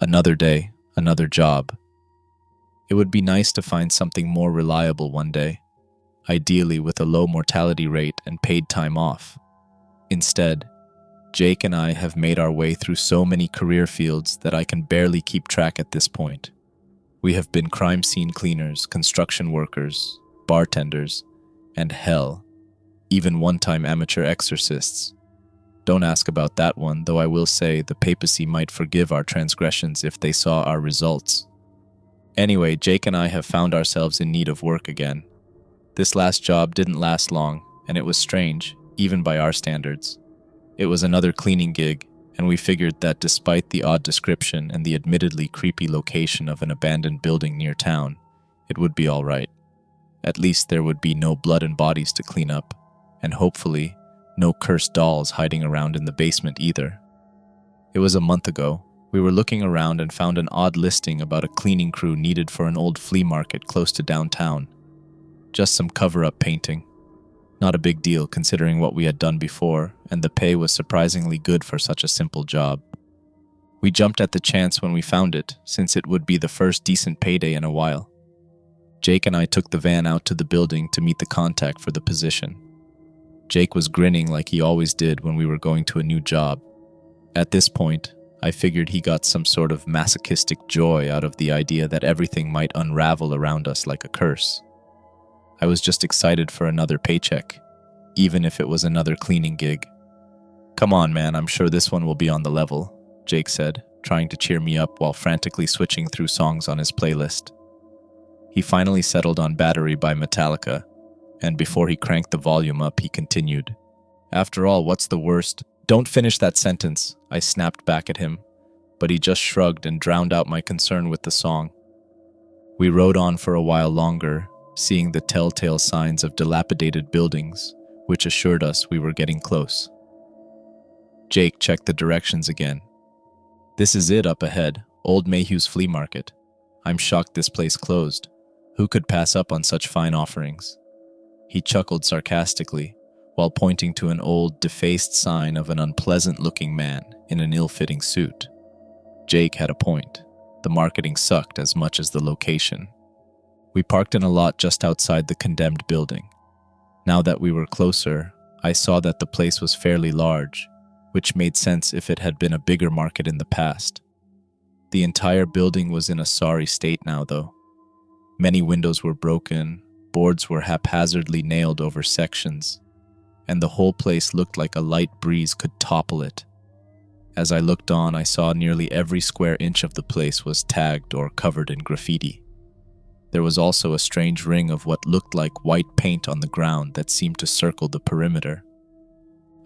Another day, another job. It would be nice to find something more reliable one day, ideally with a low mortality rate and paid time off. Instead, Jake and I have made our way through so many career fields that I can barely keep track at this point. We have been crime scene cleaners, construction workers, bartenders, and hell, even one-time amateur exorcists. Don't ask about that one, though I will say the papacy might forgive our transgressions if they saw our results. Anyway, Jake and I have found ourselves in need of work again. This last job didn't last long, and it was strange, even by our standards. It was another cleaning gig, and we figured that despite the odd description and the admittedly creepy location of an abandoned building near town, it would be all right. At least there would be no blood and bodies to clean up, and hopefully, no cursed dolls hiding around in the basement either. It was a month ago. We were looking around and found an odd listing about a cleaning crew needed for an old flea market close to downtown. Just some cover-up painting. Not a big deal considering what we had done before, and the pay was surprisingly good for such a simple job. We jumped at the chance when we found it, since it would be the first decent payday in a while. Jake and I took the van out to the building to meet the contact for the position. Jake was grinning like he always did when we were going to a new job. At this point, I figured he got some sort of masochistic joy out of the idea that everything might unravel around us like a curse. I was just excited for another paycheck, even if it was another cleaning gig. "Come on, man, I'm sure this one will be on the level," Jake said, trying to cheer me up while frantically switching through songs on his playlist. He finally settled on Battery by Metallica, and before he cranked the volume up, he continued. "After all, what's the worst?" "Don't finish that sentence," I snapped back at him, but he just shrugged and drowned out my concern with the song. We rode on for a while longer, seeing the telltale signs of dilapidated buildings, which assured us we were getting close. Jake checked the directions again. "This is it up ahead, Old Mayhew's Flea Market. I'm shocked this place closed. Who could pass up on such fine offerings?" He chuckled sarcastically, while pointing to an old, defaced sign of an unpleasant-looking man in an ill-fitting suit. Jake had a point. The marketing sucked as much as the location. We parked in a lot just outside the condemned building. Now that we were closer, I saw that the place was fairly large, which made sense if it had been a bigger market in the past. The entire building was in a sorry state now, though. Many windows were broken, boards were haphazardly nailed over sections, and the whole place looked like a light breeze could topple it. As I looked on, I saw nearly every square inch of the place was tagged or covered in graffiti. There was also a strange ring of what looked like white paint on the ground that seemed to circle the perimeter.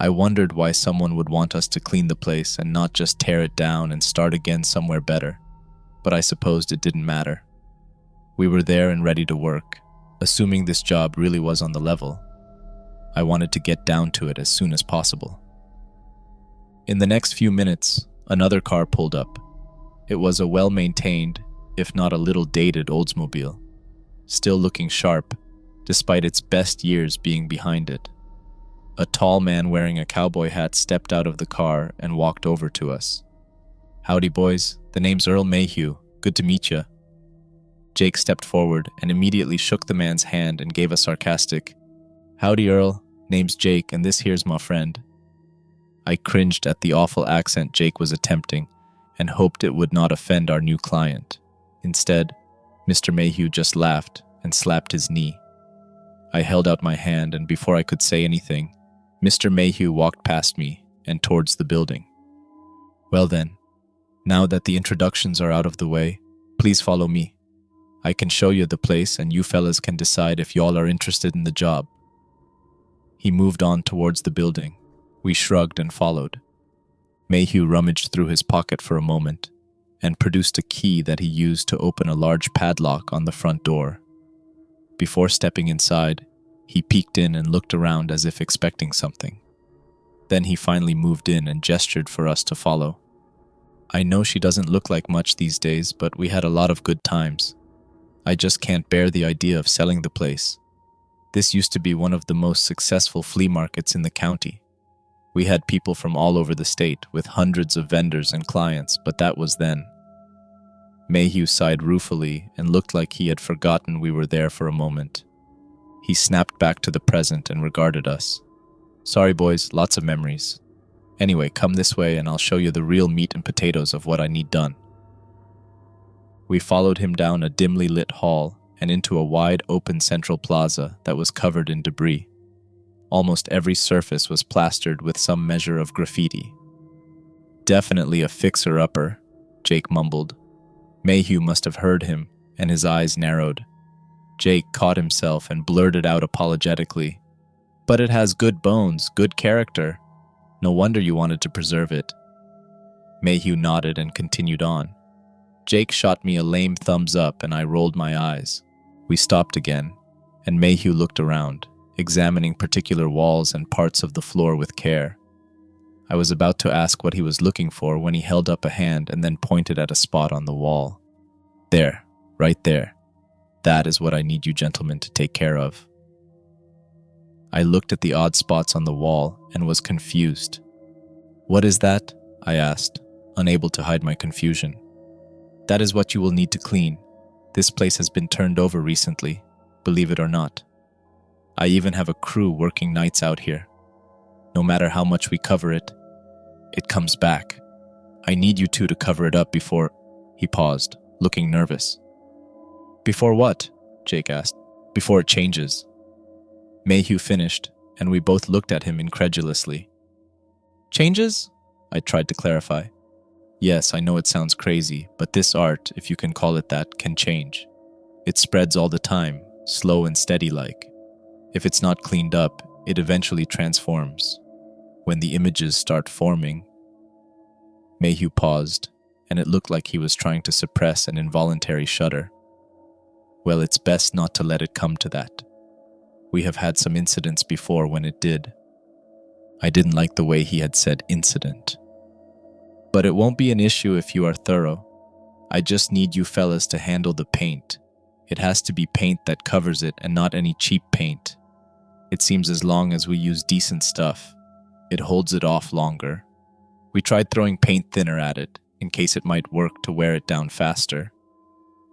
I wondered why someone would want us to clean the place and not just tear it down and start again somewhere better, but I supposed it didn't matter. We were there and ready to work, assuming this job really was on the level. I wanted to get down to it as soon as possible. In the next few minutes, another car pulled up. It was a well-maintained, if not a little dated Oldsmobile, still looking sharp, despite its best years being behind it. A tall man wearing a cowboy hat stepped out of the car and walked over to us. "Howdy, boys. The name's Earl Mayhew. Good to meet ya." Jake stepped forward and immediately shook the man's hand and gave a sarcastic, "Howdy, Earl. Name's Jake, and this here's my friend." I cringed at the awful accent Jake was attempting and hoped it would not offend our new client. Instead, Mr. Mayhew just laughed and slapped his knee. I held out my hand, and before I could say anything, Mr. Mayhew walked past me and towards the building. "Well then, now that the introductions are out of the way, please follow me. I can show you the place, and you fellas can decide if y'all are interested in the job." He moved on towards the building. We shrugged and followed. Mayhew rummaged through his pocket for a moment and produced a key that he used to open a large padlock on the front door. Before stepping inside, he peeked in and looked around as if expecting something. Then he finally moved in and gestured for us to follow. I know she doesn't look like much these days, but we had a lot of good times. I just can't bear the idea of selling the place. This used to be one of the most successful flea markets in the county. We had people from all over the state, with hundreds of vendors and clients, but that was then. Mayhew sighed ruefully and looked like he had forgotten we were there for a moment. He snapped back to the present and regarded us. Sorry, boys, lots of memories. Anyway, come this way and I'll show you the real meat and potatoes of what I need done. We followed him down a dimly lit hall and into a wide open central plaza that was covered in debris. Almost every surface was plastered with some measure of graffiti. Definitely a fixer-upper, Jake mumbled. Mayhew must have heard him, and his eyes narrowed. Jake caught himself and blurted out apologetically, "But it has good bones, good character. No wonder you wanted to preserve it." Mayhew nodded and continued on. Jake shot me a lame thumbs up and I rolled my eyes. We stopped again, and Mayhew looked around, examining particular walls and parts of the floor with care. I was about to ask what he was looking for when he held up a hand and then pointed at a spot on the wall. "There, right there. That is what I need you gentlemen to take care of." I looked at the odd spots on the wall and was confused. "What is that?" I asked, unable to hide my confusion. "That is what you will need to clean. This place has been turned over recently, believe it or not. I even have a crew working nights out here. No matter how much we cover it, it comes back. I need you two to cover it up before—" He paused, looking nervous. "Before what?" Jake asked. "Before it changes." Mayhew finished, and we both looked at him incredulously. "Changes?" I tried to clarify. "Yes, I know it sounds crazy, but this art, if you can call it that, can change. It spreads all the time, slow and steady like. If it's not cleaned up, it eventually transforms. When the images start forming—" Mayhew paused, and it looked like he was trying to suppress an involuntary shudder. "Well, it's best not to let it come to that. We have had some incidents before when it did." I didn't like the way he had said incident. "But it won't be an issue if you are thorough. I just need you fellas to handle the paint. It has to be paint that covers it and not any cheap paint. It seems as long as we use decent stuff, it holds it off longer. We tried throwing paint thinner at it, in case it might work to wear it down faster.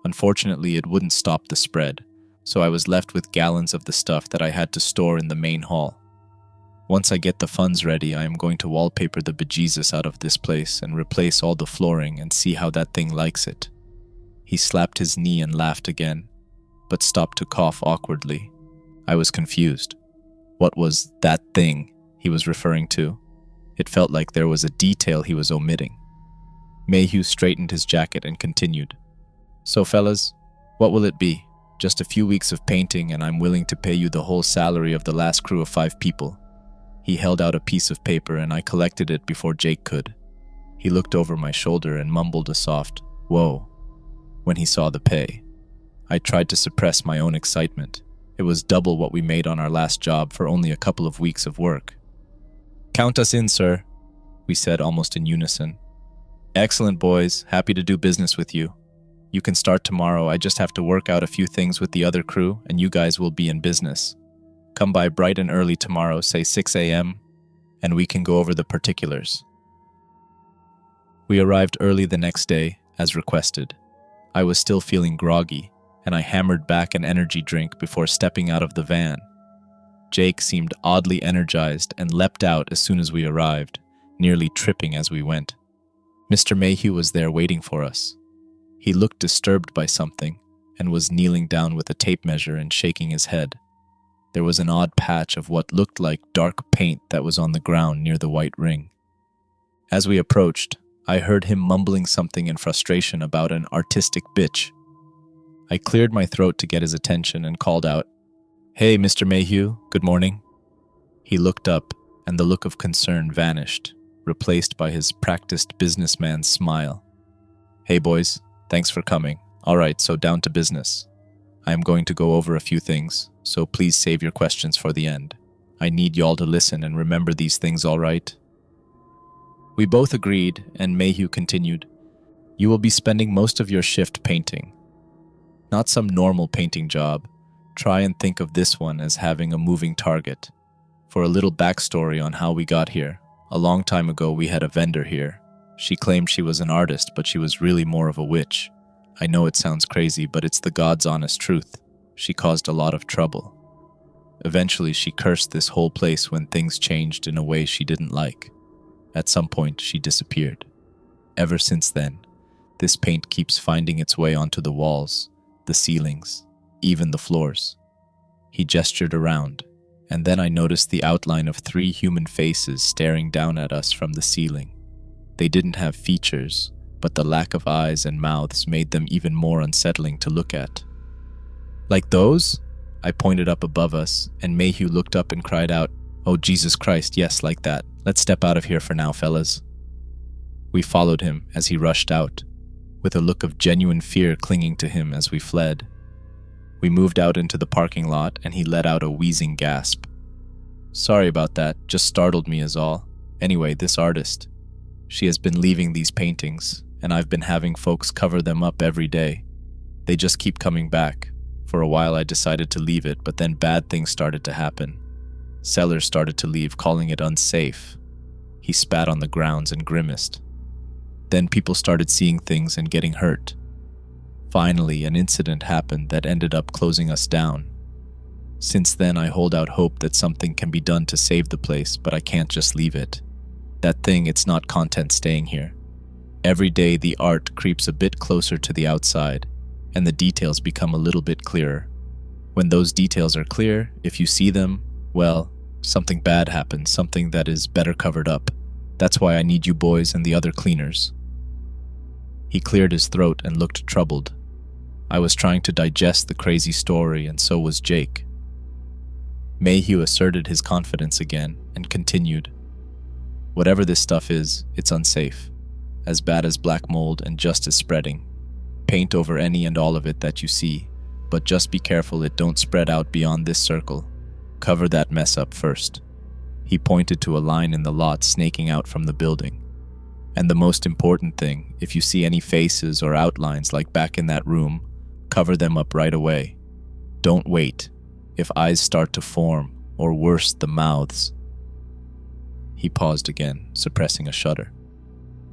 Unfortunately, it wouldn't stop the spread, so I was left with gallons of the stuff that I had to store in the main hall. Once I get the funds ready, I am going to wallpaper the bejesus out of this place and replace all the flooring and see how that thing likes it." He slapped his knee and laughed again, but stopped to cough awkwardly. I was confused. What was "that thing" he was referring to? It felt like there was a detail he was omitting. Mayhew straightened his jacket and continued. "So fellas, what will it be? Just a few weeks of painting and I'm willing to pay you the whole salary of the last crew of 5 people. He held out a piece of paper and I collected it before Jake could. He looked over my shoulder and mumbled a soft, "Whoa," when he saw the pay. I tried to suppress my own excitement. It was double what we made on our last job for only a couple of weeks of work. "Count us in, sir," we said almost in unison. "Excellent, boys. Happy to do business with you. You can start tomorrow. I just have to work out a few things with the other crew, and you guys will be in business. Come by bright and early tomorrow, say 6 a.m., and we can go over the particulars." We arrived early the next day, as requested. I was still feeling groggy, and I hammered back an energy drink before stepping out of the van. Jake seemed oddly energized and leapt out as soon as we arrived, nearly tripping as we went. Mr. Mayhew was there waiting for us. He looked disturbed by something and was kneeling down with a tape measure and shaking his head. There was an odd patch of what looked like dark paint that was on the ground near the white ring. As we approached, I heard him mumbling something in frustration about an artistic bitch. I cleared my throat to get his attention and called out, "Hey, Mr. Mayhew, good morning." He looked up, and the look of concern vanished, replaced by his practiced businessman's smile. "Hey, boys, thanks for coming. All right, so down to business. I am going to go over a few things, so please save your questions for the end. I need y'all to listen and remember these things, all right?" We both agreed, and Mayhew continued, "You will be spending most of your shift painting. Not some normal painting job. Try and think of this one as having a moving target. For a little backstory on how we got here, a long time ago we had a vendor here. She claimed she was an artist, but she was really more of a witch. I know it sounds crazy, but it's the God's honest truth. She caused a lot of trouble. Eventually, she cursed this whole place when things changed in a way she didn't like. At some point, she disappeared. Ever since then, this paint keeps finding its way onto the walls, the ceilings, even the floors. He gestured around, and then I noticed the outline of 3 human faces staring down at us from the ceiling. They didn't have features, but the lack of eyes and mouths made them even more unsettling to look at. "Like those?" I pointed up above us, and Mayhew looked up and cried out, "Oh, Jesus Christ, yes, like that. Let's step out of here for now, fellas." We followed him as he rushed out, with a look of genuine fear clinging to him as we fled. We moved out into the parking lot, and he let out a wheezing gasp. "Sorry about that, just startled me is all. Anyway, this artist, she has been leaving these paintings, and I've been having folks cover them up every day. They just keep coming back. For a while I decided to leave it, but then bad things started to happen. Sellers started to leave, calling it unsafe." He spat on the grounds and grimaced. "Then people started seeing things and getting hurt. Finally, an incident happened that ended up closing us down. Since then, I hold out hope that something can be done to save the place, but I can't just leave it. That thing, it's not content staying here. Every day, the art creeps a bit closer to the outside, and the details become a little bit clearer. When those details are clear, if you see them, well, something bad happens, something that is better covered up. That's why I need you boys and the other cleaners." He cleared his throat and looked troubled. I was trying to digest the crazy story, and so was Jake. Mayhew asserted his confidence again and continued, "Whatever this stuff is, it's unsafe. As bad as black mold and just as spreading. Paint over any and all of it that you see, but just be careful it don't spread out beyond this circle. Cover that mess up first." He pointed to a line in the lot snaking out from the building. "And the most important thing, if you see any faces or outlines like back in that room, cover them up right away. Don't wait. If eyes start to form, or worse, the mouths." He paused again, suppressing a shudder.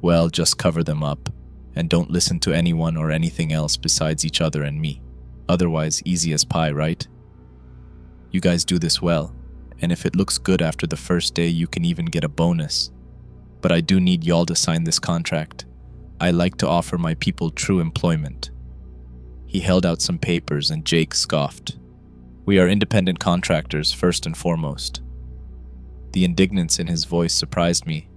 "Well, just cover them up, and don't listen to anyone or anything else besides each other and me. Otherwise, easy as pie, right? You guys do this well, and if it looks good after the first day, you can even get a bonus. But I do need y'all to sign this contract. I like to offer my people true employment." He held out some papers, and Jake scoffed. "We are independent contractors, first and foremost." The indignance in his voice surprised me,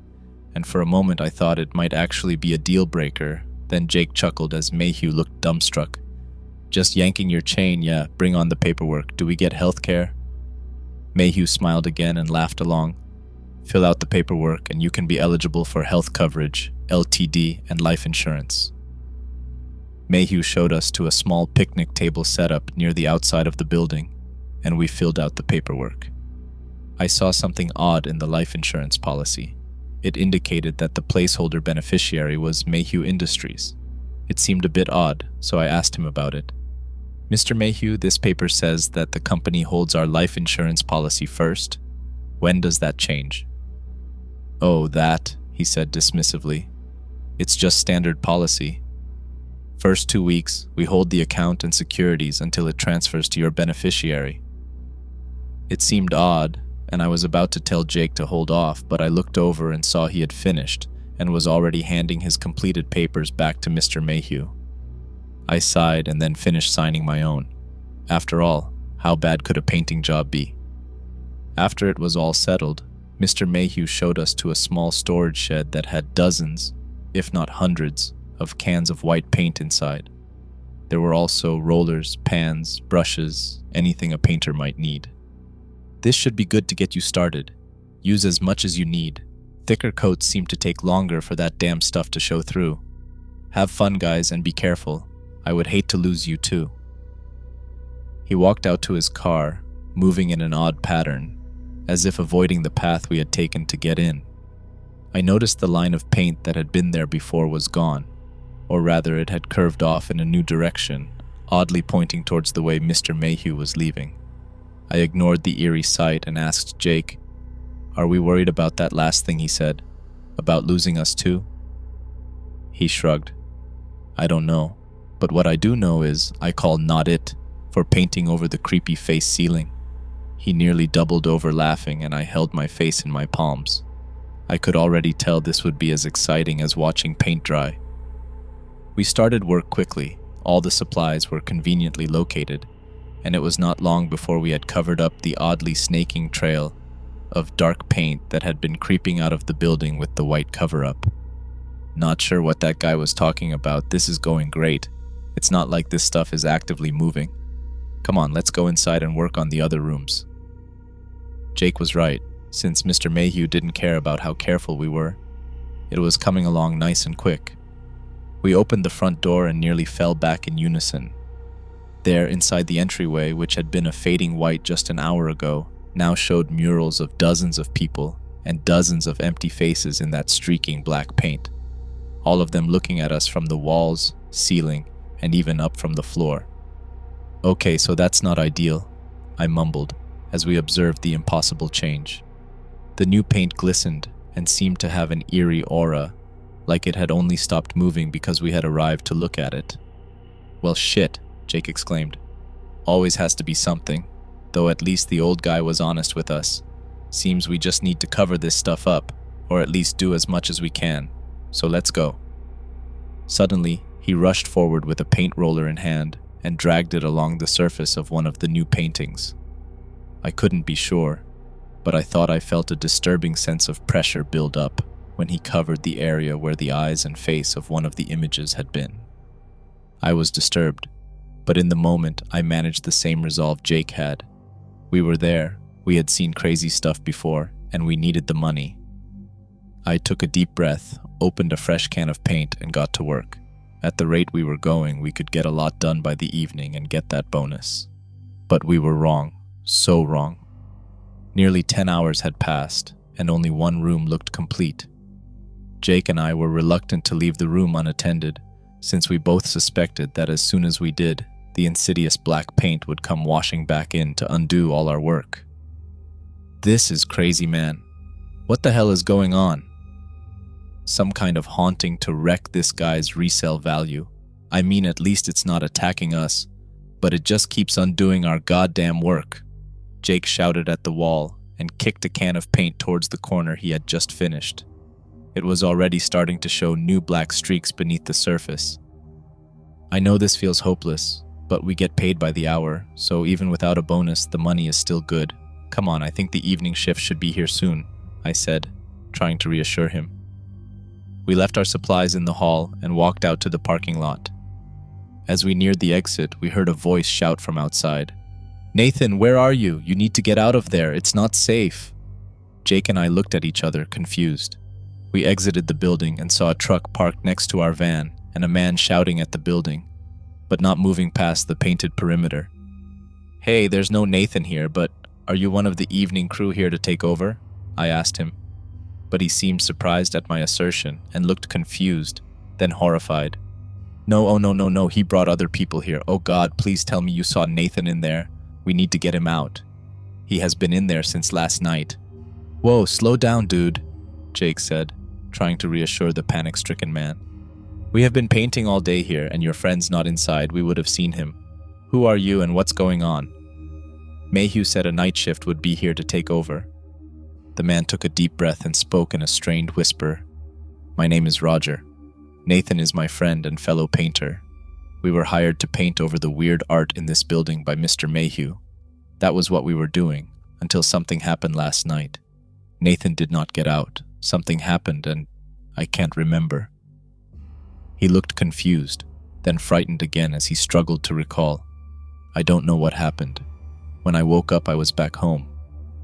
and for a moment I thought it might actually be a deal breaker. Then Jake chuckled as Mayhew looked dumbstruck. "Just yanking your chain, yeah, bring on the paperwork. Do we get health care?" Mayhew smiled again and laughed along. "Fill out the paperwork and you can be eligible for health coverage, LTD, and life insurance." Mayhew showed us to a small picnic table set up near the outside of the building, and we filled out the paperwork. I saw something odd in the life insurance policy. It indicated that the placeholder beneficiary was Mayhew Industries. It seemed a bit odd, so I asked him about it. "Mr. Mayhew, this paper says that the company holds our life insurance policy first. When does that change?" "Oh, that," he said dismissively. "It's just standard policy. First 2 weeks, we hold the account and securities until it transfers to your beneficiary." It seemed odd, and I was about to tell Jake to hold off, but I looked over and saw he had finished and was already handing his completed papers back to Mr. Mayhew. I sighed and then finished signing my own. After all, how bad could a painting job be? After it was all settled, Mr. Mayhew showed us to a small storage shed that had dozens, if not hundreds, of cans of white paint inside. There were also rollers, pans, brushes, anything a painter might need. "This should be good to get you started. Use as much as you need. Thicker coats seem to take longer for that damn stuff to show through. Have fun, guys, and be careful. I would hate to lose you too." He walked out to his car, moving in an odd pattern, as if avoiding the path we had taken to get in. I noticed the line of paint that had been there before was gone, or rather it had curved off in a new direction, oddly pointing towards the way Mr. Mayhew was leaving. I ignored the eerie sight and asked Jake, "Are we worried about that last thing he said? About losing us too?" He shrugged. "I don't know. But what I do know is I call not it for painting over the creepy face ceiling. He nearly doubled over laughing, and I held my face in my palms. I could already tell this would be as exciting as watching paint dry. We started work quickly. All the supplies were conveniently located, and it was not long before we had covered up the oddly snaking trail of dark paint that had been creeping out of the building with the white cover-up. Not sure what that guy was talking about. This is going great. It's not like this stuff is actively moving. Come on, let's go inside and work on the other rooms. Jake was right. Since Mr. Mayhew didn't care about how careful we were, it was coming along nice and quick. We opened the front door and nearly fell back in unison. There, inside the entryway, which had been a fading white just an hour ago, now showed murals of dozens of people and dozens of empty faces in that streaking black paint, all of them looking at us from the walls, ceiling, and even up from the floor. Okay, so that's not ideal, I mumbled as we observed the impossible change. The new paint glistened and seemed to have an eerie aura, like it had only stopped moving because we had arrived to look at it. Well, shit, Jake exclaimed. Always has to be something, though at least the old guy was honest with us. Seems we just need to cover this stuff up, or at least do as much as we can. So let's go. Suddenly, he rushed forward with a paint roller in hand and dragged it along the surface of one of the new paintings. I couldn't be sure, but I thought I felt a disturbing sense of pressure build up when he covered the area where the eyes and face of one of the images had been. I was disturbed, but in the moment I managed the same resolve Jake had. We were there, we had seen crazy stuff before, and we needed the money. I took a deep breath, opened a fresh can of paint, and got to work. At the rate we were going, we could get a lot done by the evening and get that bonus. But we were wrong, so wrong. Nearly 10 hours had passed, and only one room looked complete. Jake and I were reluctant to leave the room unattended, since we both suspected that as soon as we did, the insidious black paint would come washing back in to undo all our work. This is crazy, man. What the hell is going on? Some kind of haunting to wreck this guy's resale value. I mean, at least it's not attacking us, but it just keeps undoing our goddamn work. Jake shouted at the wall and kicked a can of paint towards the corner he had just finished. It was already starting to show new black streaks beneath the surface. I know this feels hopeless, but we get paid by the hour, so even without a bonus, the money is still good. Come on, I think the evening shift should be here soon, I said, trying to reassure him. We left our supplies in the hall and walked out to the parking lot. As we neared the exit, we heard a voice shout from outside. "Nathan, where are you? You need to get out of there. It's not safe." Jake and I looked at each other, confused. We exited the building and saw a truck parked next to our van and a man shouting at the building, but not moving past the painted perimeter. "Hey, there's no Nathan here, but are you one of the evening crew here to take over?" I asked him. But he seemed surprised at my assertion and looked confused, then horrified. "No, oh no, he brought other people here. Oh God, please tell me you saw Nathan in there. We need to get him out. He has been in there since last night." "Whoa, slow down, dude," Jake said, trying to reassure the panic-stricken man. "We have been painting all day here, and your friend's not inside. We would have seen him. Who are you and what's going on?" Mayhew said a night shift would be here to take over. The man took a deep breath and spoke in a strained whisper. "My name is Roger. Nathan is my friend and fellow painter. We were hired to paint over the weird art in this building by Mr. Mayhew. That was what we were doing, until something happened last night. Nathan did not get out. Something happened and I can't remember." He looked confused, then frightened again as he struggled to recall. "I don't know what happened. When I woke up, I was back home.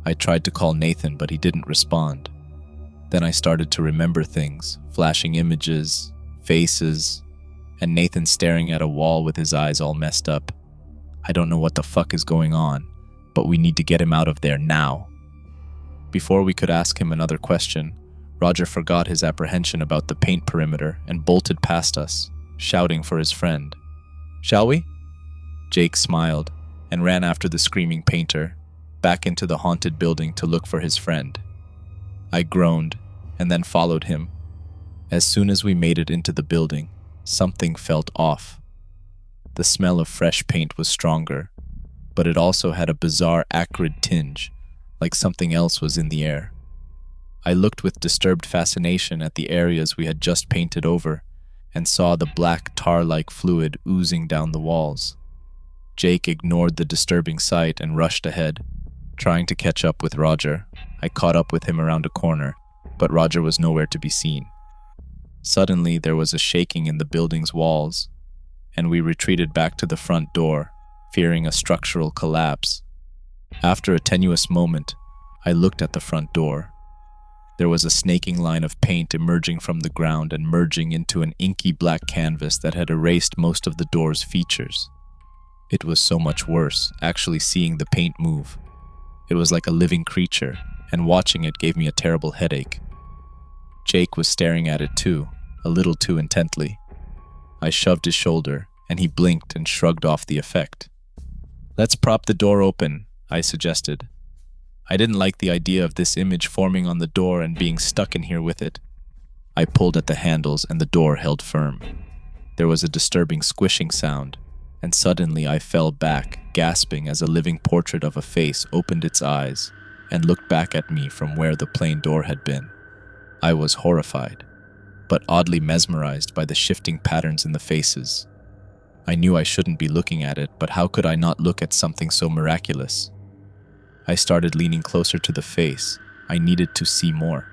I tried to call Nathan, but he didn't respond. Then I started to remember things, flashing images, faces, and Nathan staring at a wall with his eyes all messed up. I don't know what the fuck is going on, but we need to get him out of there now." Before we could ask him another question, Roger forgot his apprehension about the paint perimeter and bolted past us, shouting for his friend. "Shall we?" Jake smiled and ran after the screaming painter, back into the haunted building to look for his friend. I groaned and then followed him. As soon as we made it into the building, something felt off. The smell of fresh paint was stronger, but it also had a bizarre acrid tinge, like something else was in the air. I looked with disturbed fascination at the areas we had just painted over and saw the black tar-like fluid oozing down the walls. Jake ignored the disturbing sight and rushed ahead, trying to catch up with Roger. I caught up with him around a corner, but Roger was nowhere to be seen. Suddenly, there was a shaking in the building's walls, and we retreated back to the front door, fearing a structural collapse. After a tenuous moment, I looked at the front door. There was a snaking line of paint emerging from the ground and merging into an inky black canvas that had erased most of the door's features. It was so much worse, actually seeing the paint move. It was like a living creature, and watching it gave me a terrible headache. Jake was staring at it too, a little too intently. I shoved his shoulder, and he blinked and shrugged off the effect. "Let's prop the door open," I suggested. I didn't like the idea of this image forming on the door and being stuck in here with it. I pulled at the handles and the door held firm. There was a disturbing squishing sound, and suddenly I fell back, gasping as a living portrait of a face opened its eyes and looked back at me from where the plain door had been. I was horrified, but oddly mesmerized by the shifting patterns in the faces. I knew I shouldn't be looking at it, but how could I not look at something so miraculous? I started leaning closer to the face. I needed to see more.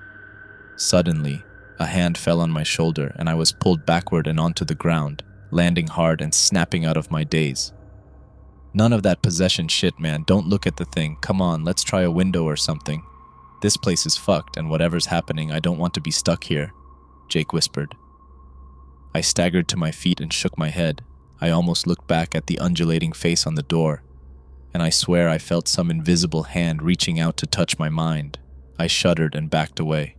Suddenly, a hand fell on my shoulder and I was pulled backward and onto the ground, landing hard and snapping out of my daze. "None of that possession shit, man. Don't look at the thing. Come on, let's try a window or something. This place is fucked, and whatever's happening, I don't want to be stuck here," Jake whispered. I staggered to my feet and shook my head. I almost looked back at the undulating face on the door, and I swear I felt some invisible hand reaching out to touch my mind. I shuddered and backed away.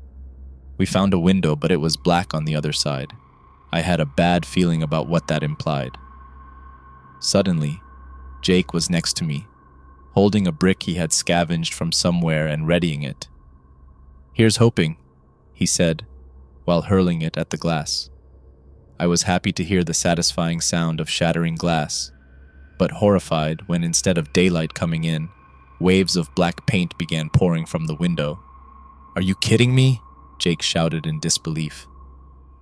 We found a window, but it was black on the other side. I had a bad feeling about what that implied. Suddenly, Jake was next to me, holding a brick he had scavenged from somewhere and readying it. "Here's hoping," he said, while hurling it at the glass. I was happy to hear the satisfying sound of shattering glass, but horrified when instead of daylight coming in, waves of black paint began pouring from the window. "Are you kidding me?" Jake shouted in disbelief.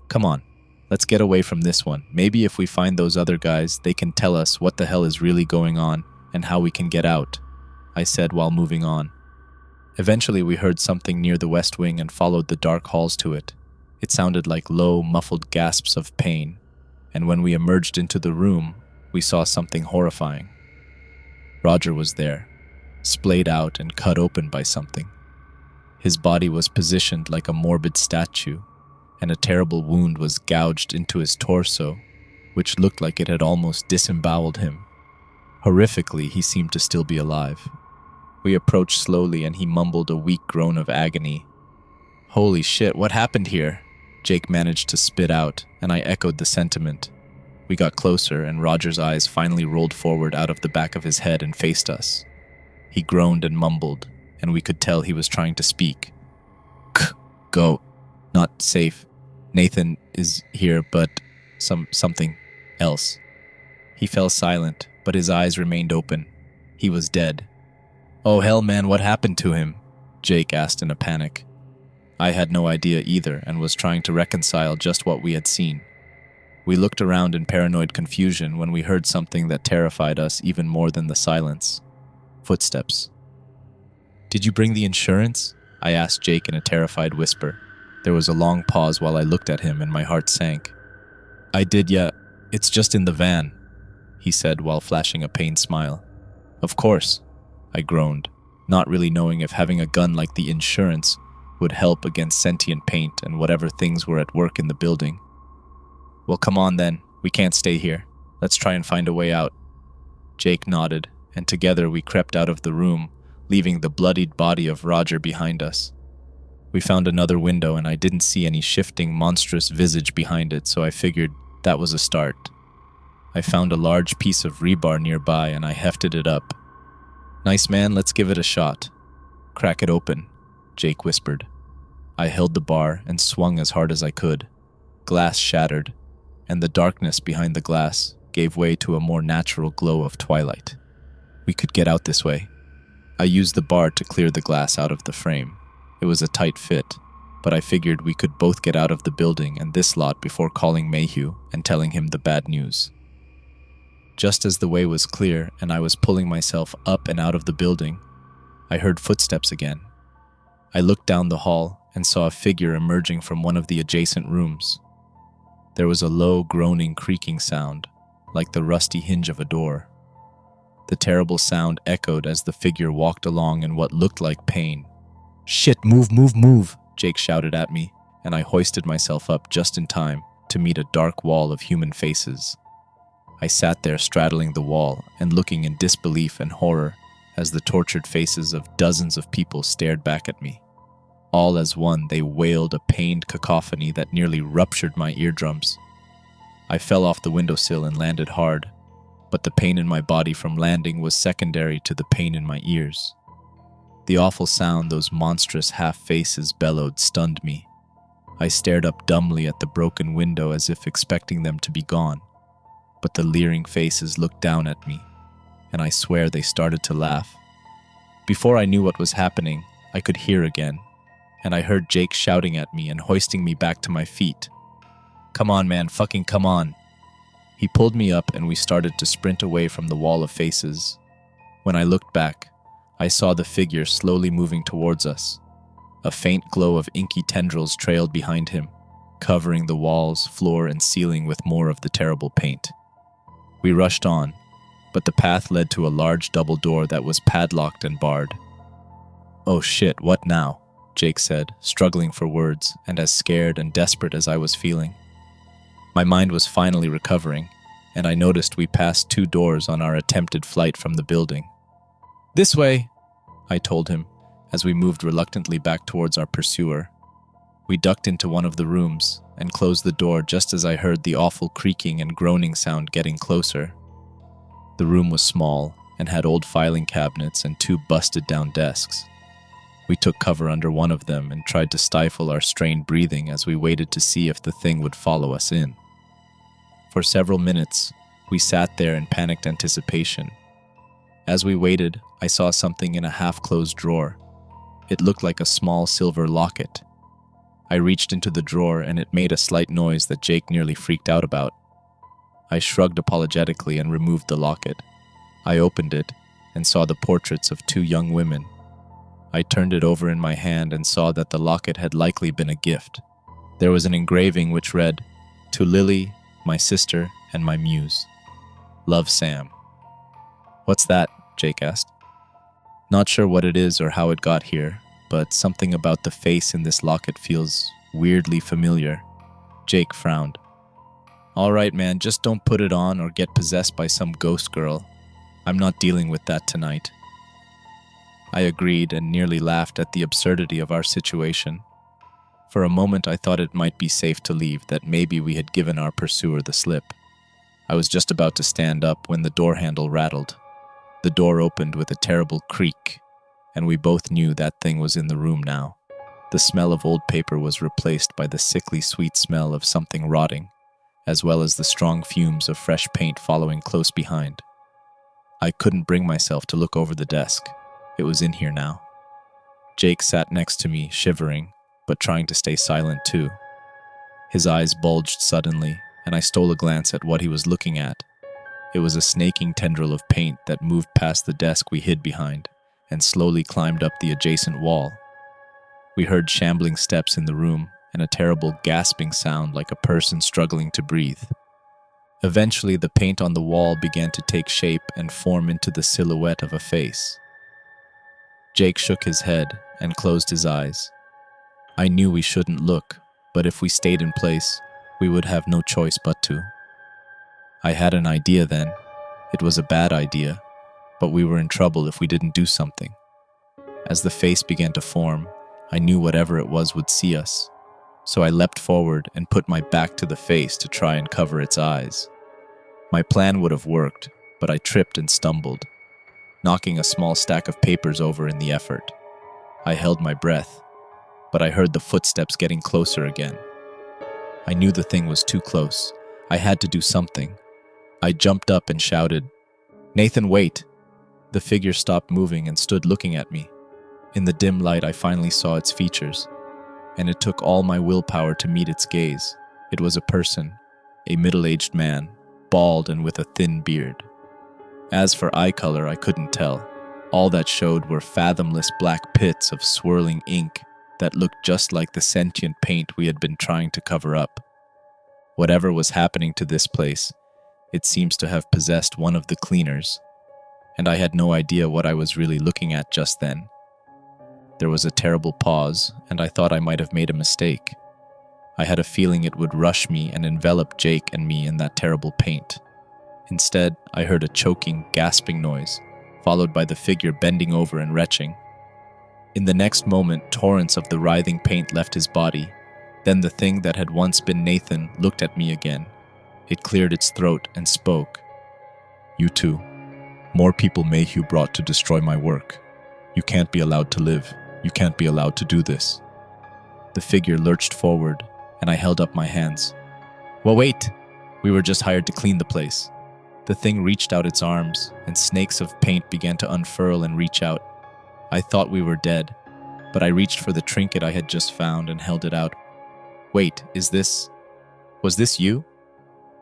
"Come on, let's get away from this one. Maybe if we find those other guys, they can tell us what the hell is really going on and how we can get out," I said while moving on. Eventually we heard something near the west wing and followed the dark halls to it. It sounded like low, muffled gasps of pain, and when we emerged into the room, we saw something horrifying. Roger was there, splayed out and cut open by something. His body was positioned like a morbid statue, and a terrible wound was gouged into his torso, which looked like it had almost disemboweled him. Horrifically, he seemed to still be alive. We approached slowly and he mumbled a weak groan of agony. "Holy shit, what happened here?" Jake managed to spit out, and I echoed the sentiment. We got closer, and Roger's eyes finally rolled forward out of the back of his head and faced us. He groaned and mumbled, and we could tell he was trying to speak. "Go. Not safe. Nathan is here, but something else." He fell silent, but his eyes remained open. He was dead. "Oh hell, man, what happened to him?" Jake asked in a panic. I had no idea either and was trying to reconcile just what we had seen. We looked around in paranoid confusion when we heard something that terrified us even more than the silence. Footsteps. "Did you bring the insurance?" I asked Jake in a terrified whisper. There was a long pause while I looked at him and my heart sank. "I did, yeah. It's just in the van," he said while flashing a pained smile. "Of course," I groaned, not really knowing if having a gun like the insurance would help against sentient paint and whatever things were at work in the building. "Well, come on then. We can't stay here. Let's try and find a way out." Jake nodded, and together we crept out of the room, leaving the bloodied body of Roger behind us. We found another window and I didn't see any shifting, monstrous visage behind it, so I figured that was a start. I found a large piece of rebar nearby and I hefted it up. "Nice, man, let's give it a shot." "Crack it open," Jake whispered. I held the bar and swung as hard as I could. Glass shattered, and the darkness behind the glass gave way to a more natural glow of twilight. We could get out this way. I used the bar to clear the glass out of the frame. It was a tight fit, but I figured we could both get out of the building and this lot before calling Mayhew and telling him the bad news. Just as the way was clear and I was pulling myself up and out of the building, I heard footsteps again. I looked down the hall and saw a figure emerging from one of the adjacent rooms. There was a low, groaning, creaking sound, like the rusty hinge of a door. The terrible sound echoed as the figure walked along in what looked like pain. "Shit, move, move, move!" Jake shouted at me, and I hoisted myself up just in time to meet a dark wall of human faces. I sat there straddling the wall and looking in disbelief and horror as the tortured faces of dozens of people stared back at me. All as one, they wailed a pained cacophony that nearly ruptured my eardrums. I fell off the windowsill and landed hard, but the pain in my body from landing was secondary to the pain in my ears. The awful sound those monstrous half-faces bellowed stunned me. I stared up dumbly at the broken window as if expecting them to be gone, but the leering faces looked down at me, and I swear they started to laugh. Before I knew what was happening, I could hear again, and I heard Jake shouting at me and hoisting me back to my feet. "Come on, man, fucking come on." He pulled me up and we started to sprint away from the wall of faces. When I looked back, I saw the figure slowly moving towards us. A faint glow of inky tendrils trailed behind him, covering the walls, floor, and ceiling with more of the terrible paint. We rushed on, but the path led to a large double door that was padlocked and barred. "Oh shit, what now?" Jake said, struggling for words and as scared and desperate as I was feeling. My mind was finally recovering, and I noticed we passed 2 doors on our attempted flight from the building. "This way," I told him, as we moved reluctantly back towards our pursuer. We ducked into one of the rooms and closed the door just as I heard the awful creaking and groaning sound getting closer. The room was small and had old filing cabinets and 2 busted-down desks. We took cover under one of them and tried to stifle our strained breathing as we waited to see if the thing would follow us in. For several minutes, we sat there in panicked anticipation. As we waited, I saw something in a half-closed drawer. It looked like a small silver locket. I reached into the drawer and it made a slight noise that Jake nearly freaked out about. I shrugged apologetically and removed the locket. I opened it and saw the portraits of 2 young women. I turned it over in my hand and saw that the locket had likely been a gift. There was an engraving which read, "To Lily, my sister, and my muse. Love, Sam." "What's that?" Jake asked. "Not sure what it is or how it got here, but something about the face in this locket feels weirdly familiar." Jake frowned. "All right, man, just don't put it on or get possessed by some ghost girl. I'm not dealing with that tonight." I agreed and nearly laughed at the absurdity of our situation. For a moment I thought it might be safe to leave, that maybe we had given our pursuer the slip. I was just about to stand up when the door handle rattled. The door opened with a terrible creak, and we both knew that thing was in the room now. The smell of old paper was replaced by the sickly sweet smell of something rotting, as well as the strong fumes of fresh paint following close behind. I couldn't bring myself to look over the desk. It was in here now. Jake sat next to me, shivering, but trying to stay silent too. His eyes bulged suddenly, and I stole a glance at what he was looking at. It was a snaking tendril of paint that moved past the desk we hid behind and slowly climbed up the adjacent wall. We heard shambling steps in the room and a terrible gasping sound like a person struggling to breathe. Eventually, the paint on the wall began to take shape and form into the silhouette of a face. Jake shook his head and closed his eyes. I knew we shouldn't look, but if we stayed in place, we would have no choice but to. I had an idea then. It was a bad idea, but we were in trouble if we didn't do something. As the face began to form, I knew whatever it was would see us, so I leapt forward and put my back to the face to try and cover its eyes. My plan would have worked, but I tripped and stumbled, knocking a small stack of papers over in the effort. I held my breath, but I heard the footsteps getting closer again. I knew the thing was too close. I had to do something. I jumped up and shouted, "Nathan, wait!" The figure stopped moving and stood looking at me. In the dim light, I finally saw its features, and it took all my willpower to meet its gaze. It was a person, a middle-aged man, bald and with a thin beard. As for eye color, I couldn't tell. All that showed were fathomless black pits of swirling ink that looked just like the sentient paint we had been trying to cover up. Whatever was happening to this place, it seems to have possessed one of the cleaners, and I had no idea what I was really looking at just then. There was a terrible pause, and I thought I might have made a mistake. I had a feeling it would rush me and envelop Jake and me in that terrible paint. Instead, I heard a choking, gasping noise, followed by the figure bending over and retching. In the next moment, torrents of the writhing paint left his body. Then the thing that had once been Nathan looked at me again. It cleared its throat and spoke. "You two. More people Mayhew brought to destroy my work. You can't be allowed to live. You can't be allowed to do this." The figure lurched forward, and I held up my hands. "Well, wait! We were just hired to clean the place." The thing reached out its arms, and snakes of paint began to unfurl and reach out. I thought we were dead, but I reached for the trinket I had just found and held it out. "Wait, was this you?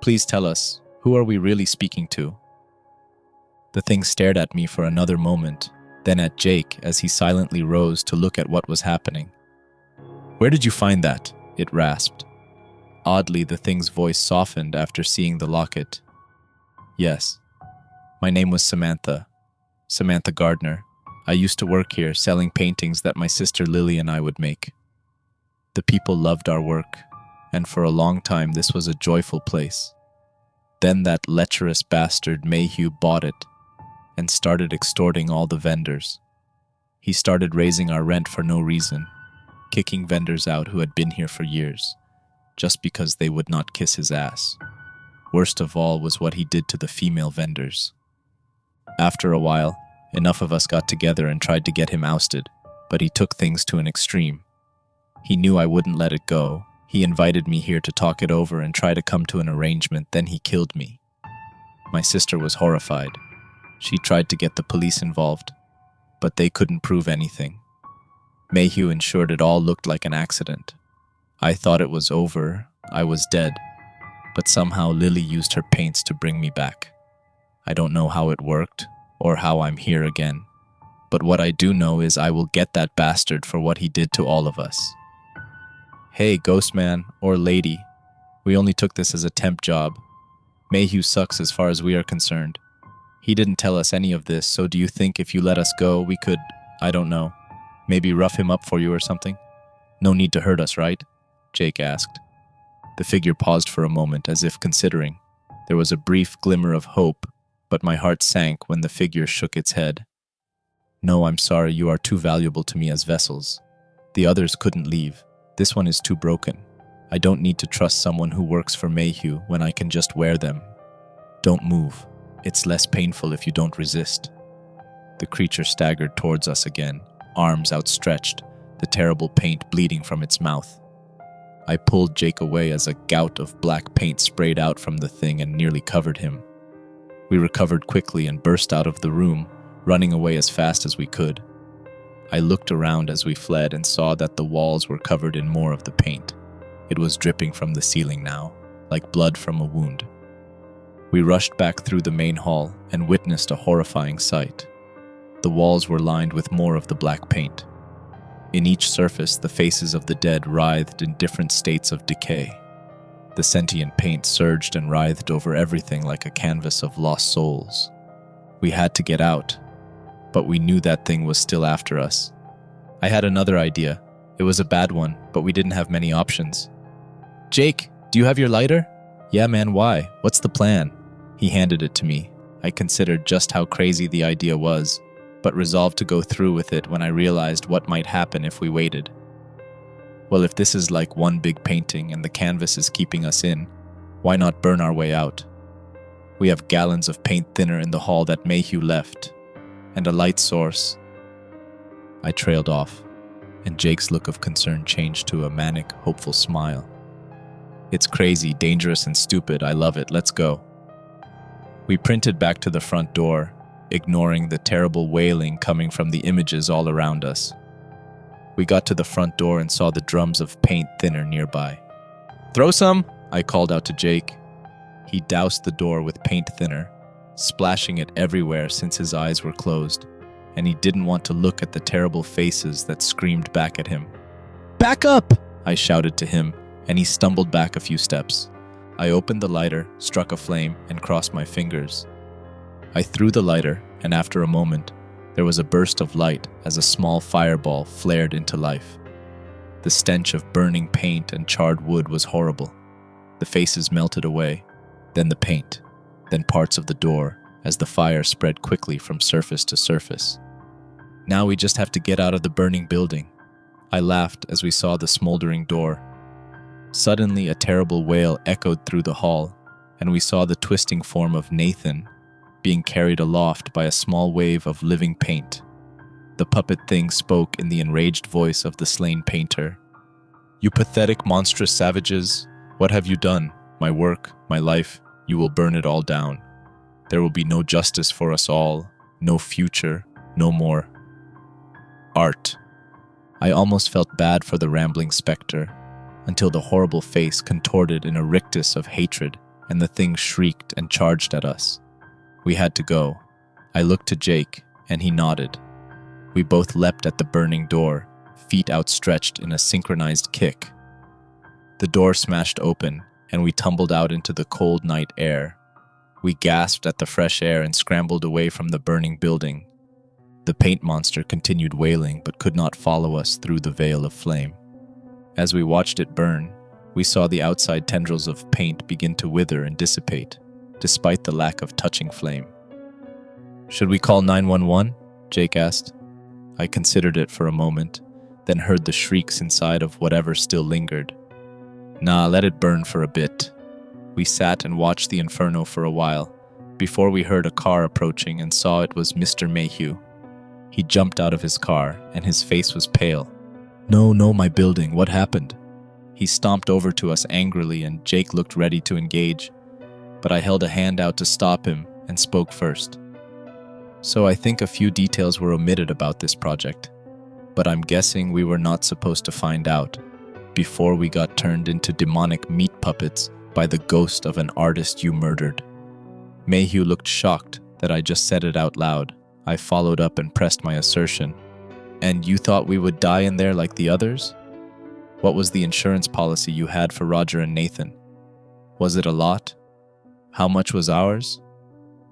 Please tell us, who are we really speaking to?" The thing stared at me for another moment, then at Jake as he silently rose to look at what was happening. "Where did you find that?" it rasped. Oddly, the thing's voice softened after seeing the locket. "Yes. My name was Samantha Gardner. I used to work here selling paintings that my sister Lily and I would make. The people loved our work, and for a long time this was a joyful place. Then that lecherous bastard Mayhew bought it and started extorting all the vendors. He started raising our rent for no reason, kicking vendors out who had been here for years, just because they would not kiss his ass. Worst of all was what he did to the female vendors. After a while, enough of us got together and tried to get him ousted, but he took things to an extreme. He knew I wouldn't let it go. He invited me here to talk it over and try to come to an arrangement, then he killed me. My sister was horrified. She tried to get the police involved, but they couldn't prove anything. Mayhew ensured it all looked like an accident. I thought it was over, I was dead, but somehow Lily used her paints to bring me back. I don't know how it worked, or how I'm here again, but what I do know is I will get that bastard for what he did to all of us. Hey, ghost man, or lady, we only took this as a temp job. Mayhew sucks as far as we are concerned. He didn't tell us any of this, so do you think if you let us go, we could, I don't know, maybe rough him up for you or something? No need to hurt us, right? Jake asked. The figure paused for a moment as if considering. There was a brief glimmer of hope, but my heart sank when the figure shook its head. No, I'm sorry, you are too valuable to me as vessels. The others couldn't leave. This one is too broken. I don't need to trust someone who works for Mayhew when I can just wear them. Don't move. It's less painful if you don't resist. The creature staggered towards us again, arms outstretched, the terrible paint bleeding from its mouth. I pulled Jake away as a gout of black paint sprayed out from the thing and nearly covered him. We recovered quickly and burst out of the room, running away as fast as we could. I looked around as we fled and saw that the walls were covered in more of the paint. It was dripping from the ceiling now, like blood from a wound. We rushed back through the main hall and witnessed a horrifying sight. The walls were lined with more of the black paint. In each surface, the faces of the dead writhed in different states of decay. The sentient paint surged and writhed over everything like a canvas of lost souls. We had to get out, but we knew that thing was still after us. I had another idea. It was a bad one, but we didn't have many options. Jake, do you have your lighter? Yeah, man, why? What's the plan? He handed it to me. I considered just how crazy the idea was, but resolved to go through with it when I realized what might happen if we waited. Well, if this is like one big painting and the canvas is keeping us in, why not burn our way out? We have gallons of paint thinner in the hall that Mayhew left, and a light source. I trailed off, and Jake's look of concern changed to a manic, hopeful smile. It's crazy, dangerous, and stupid. I love it. Let's go. We printed back to the front door, ignoring the terrible wailing coming from the images all around us. We got to the front door and saw the drums of paint thinner nearby. "Throw some!" I called out to Jake. He doused the door with paint thinner, splashing it everywhere since his eyes were closed, and he didn't want to look at the terrible faces that screamed back at him. "Back up!" I shouted to him, and he stumbled back a few steps. I opened the lighter, struck a flame, and crossed my fingers. I threw the lighter, and after a moment, there was a burst of light as a small fireball flared into life. The stench of burning paint and charred wood was horrible. The faces melted away, then the paint, then parts of the door, as the fire spread quickly from surface to surface. "Now we just have to get out of the burning building." I laughed as we saw the smoldering door. Suddenly, a terrible wail echoed through the hall, and we saw the twisting form of Nathan being carried aloft by a small wave of living paint. The puppet thing spoke in the enraged voice of the slain painter. "You pathetic, monstrous savages, what have you done? My work, my life, you will burn it all down. There will be no justice for us all, no future, no more art." I almost felt bad for the rambling specter, until the horrible face contorted in a rictus of hatred, and the thing shrieked and charged at us. We had to go. I looked to Jake, and he nodded. We both leapt at the burning door, feet outstretched in a synchronized kick. The door smashed open, and we tumbled out into the cold night air. We gasped at the fresh air and scrambled away from the burning building. The paint monster continued wailing, but could not follow us through the veil of flame. As we watched it burn, we saw the outside tendrils of paint begin to wither and dissipate, despite the lack of touching flame. "Should we call 911? Jake asked. I considered it for a moment, then heard the shrieks inside of whatever still lingered. "Nah, let it burn for a bit." We sat and watched the inferno for a while, before we heard a car approaching and saw it was Mr. Mayhew. He jumped out of his car, and his face was pale. No, my building, what happened?" He stomped over to us angrily, and Jake looked ready to engage, but I held a hand out to stop him and spoke first. "So I think a few details were omitted about this project, but I'm guessing we were not supposed to find out before we got turned into demonic meat puppets by the ghost of an artist you murdered." Mayhew looked shocked that I just said it out loud. I followed up and pressed my assertion. "And you thought we would die in there like the others? What was the insurance policy you had for Roger and Nathan? Was it a lot? How much was ours?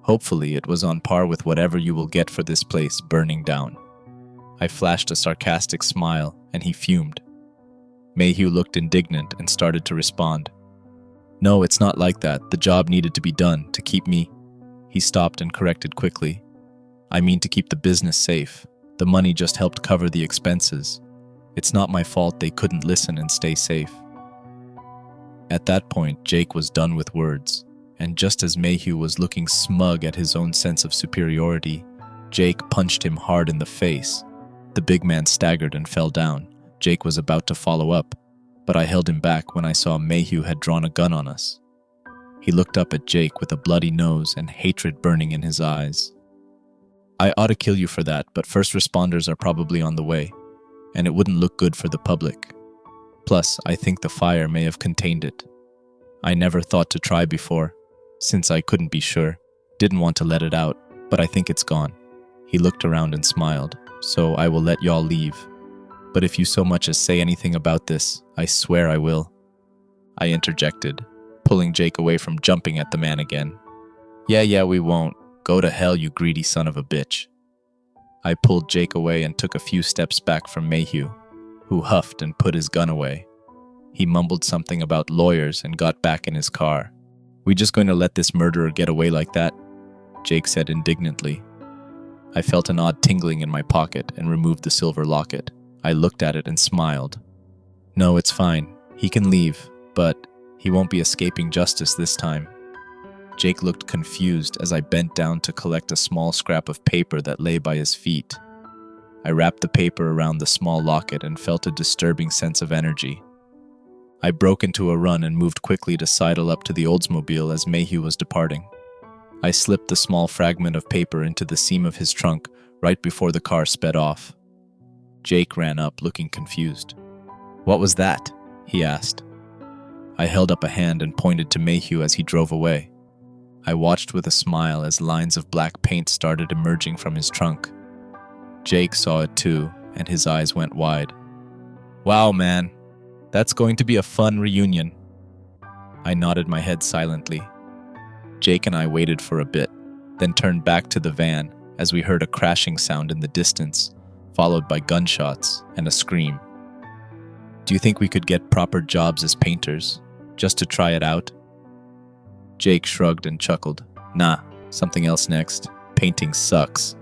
Hopefully it was on par with whatever you will get for this place burning down." I flashed a sarcastic smile, and he fumed. Mayhew looked indignant and started to respond. "No, it's not like that. The job needed to be done to keep me." He stopped and corrected quickly. "I mean to keep the business safe. The money just helped cover the expenses. It's not my fault they couldn't listen and stay safe." At that point, Jake was done with words, and just as Mayhew was looking smug at his own sense of superiority, Jake punched him hard in the face. The big man staggered and fell down. Jake was about to follow up, but I held him back when I saw Mayhew had drawn a gun on us. He looked up at Jake with a bloody nose and hatred burning in his eyes. "I ought to kill you for that, but first responders are probably on the way, and it wouldn't look good for the public. Plus, I think the fire may have contained it. I never thought to try before, since I couldn't be sure. Didn't want to let it out, but I think it's gone." He looked around and smiled. "So I will let y'all leave. But if you so much as say anything about this, I swear I will." I interjected, pulling Jake away from jumping at the man again. Yeah, we won't. Go to hell, you greedy son of a bitch." I pulled Jake away and took a few steps back from Mayhew, who huffed and put his gun away. He mumbled something about lawyers and got back in his car. "We just going to let this murderer get away like that?" Jake said indignantly. I felt an odd tingling in my pocket and removed the silver locket. I looked at it and smiled. "No, it's fine. He can leave, but he won't be escaping justice this time." Jake looked confused as I bent down to collect a small scrap of paper that lay by his feet. I wrapped the paper around the small locket and felt a disturbing sense of energy. I broke into a run and moved quickly to sidle up to the Oldsmobile as Mayhew was departing. I slipped the small fragment of paper into the seam of his trunk right before the car sped off. Jake ran up, looking confused. "What was that?" he asked. I held up a hand and pointed to Mayhew as he drove away. I watched with a smile as lines of black paint started emerging from his trunk. Jake saw it too, and his eyes went wide. "Wow, man. That's going to be a fun reunion." I nodded my head silently. Jake and I waited for a bit, then turned back to the van as we heard a crashing sound in the distance, followed by gunshots and a scream. "Do you think we could get proper jobs as painters, just to try it out?" Jake shrugged and chuckled. "Nah, something else next. Painting sucks."